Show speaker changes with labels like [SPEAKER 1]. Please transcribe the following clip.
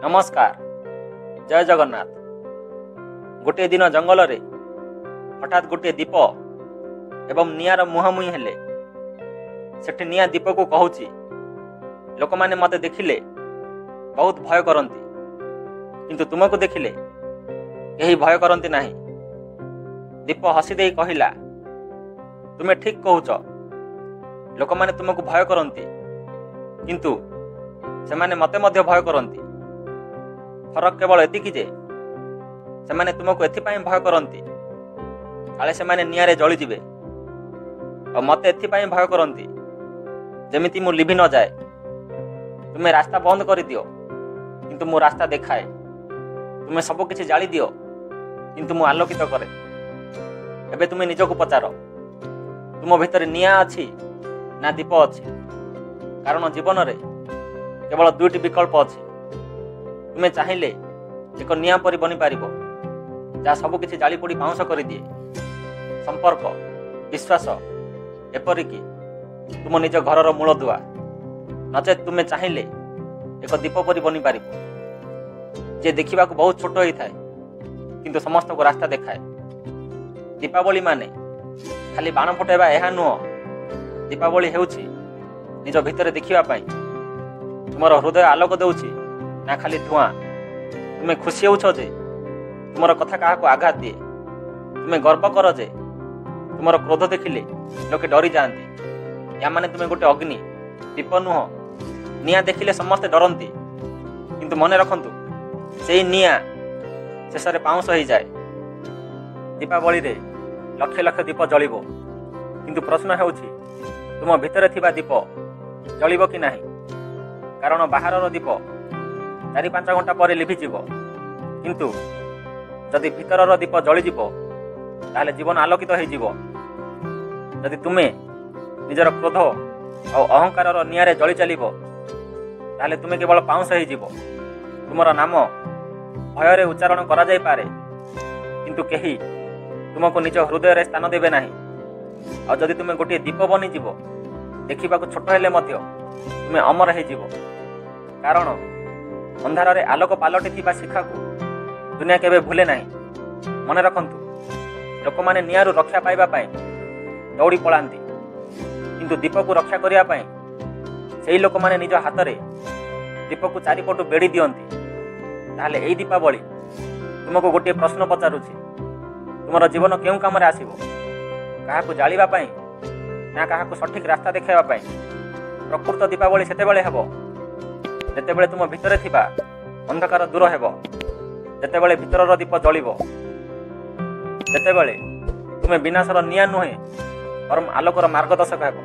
[SPEAKER 1] नमस्कार जय जगन्नाथ। गोटे दिन जंगल रे हठात गोटे दीप एवं निआर मुहांमुही हेले। सेठी निया दीप को कहूची, लोक माने मते देखिले बहुत भय करती, किंतु तुमको देखिले कहीं भय करती नहीं। दीप हसी दे कहिला, तुमे ठीक कहूच, लोक माने तुमको भय करती, किंतु से माने मते मध्य भय करती। फरक केवल एतिकी जे से माने तुमको एथिपाई भय करती काले से माने निआरे जली जिवे, और मते एथिपाई भय करती जेमिति मु लिभि न जाए। तुमे रास्ता बंद कर दियो किंतु मु रास्ता देखाए, तुमे सब किछि जाली दियो किंतु मु आलोकित करे। एबे तुमे निजको पचार, तुम भितर निया अछि ना दीप अछि? कारण जीवन रे केवल दुईटी विकल्प अछि। तुमे चाहिए एक निया परि बनी पारिबो, जहाँ सब किछि जाली पोड़ी पाउंस कर दिए। संपर्क, विश्वास, एपरिकी तुम निज घरर मूल दुआ। नचेत तुमे चाहिए एक दीप परि बनी पारिबो, जे देखिबा को बहुत छोट होई थाए किंतु समस्त को रास्ता देखाए। दीपावली माने खाली बाण फुटाइबा एहा नुह। दीपावली हेउछि निज भितर देखिबा पई तुमर हृदय आलोक देउछि ना खाली धुआं। तुमे खुशी होउछ जे तुमर कथा काहाको आघात दिए। तुमे गर्व कर जे तुमर क्रोध देखिले लोके डरी जाती। या माने तुमे गोटे अग्नि, दीप नुह। निया देखिले समस्ते डरती, किंतु मने रखंतु सेई निया शेषरे पाउंस हो जाए। दीपावली रे लक्ष लक्ष दीप जलिबो, किंतु प्रश्न हेउछि तुम भितर थिबा दीप जलिबो कि नाही? कारण बाहरर दीप 4-5 घंटा पर लिभिजिब, किंतु जदि भितरर दीप जलिजिब ताहले जीवन आलोकित होइजिब। जदि तुमे निजर क्रोध और अहंकार निआरे जली चलिब ताहले तुमे केवल पाउंस होइजिब। तुमर नाम भୟରେ उच्चारण करा जाई पारे, किंतु केही तुमको निज हृदय रे स्थान देबे नाही। और जदि तुमे गोटे दीप बनी जीव, देखिबा को छोट हेले मध्य तुमे अमर होइजिब। कारण अंधार रे आलोक पालटी थिबा शिक्षा को दुनिया केबे भूले नाही। मने रखंतु, लोक माने नियारू रक्षा पाइबा पाई दौड़ी पलांती, किंतु दीप को रक्षा करिया पाई सेही लोक माने निज हाथ रे दीप को चारिपटु बेड़ी दियंती। ताहले एई दीपावली तुमको गोटे प्रश्न पचारुछि, तुमर जीवन केउ काम रे आसीबो? काहाको जालिबा पाई ना काहाको सठिक रास्ता देखाइबा पाई? प्रकृत दीपावली सेतेबेले हेबो जेतेबेले तुम भितरे थिबा अंधकार दूर हेबो, जेतेबेले भितरर दीप जलिबो, जेतेबेले तुमे विनाशर निया नुहे बरम आलोकर मार्गदर्शक हेबो।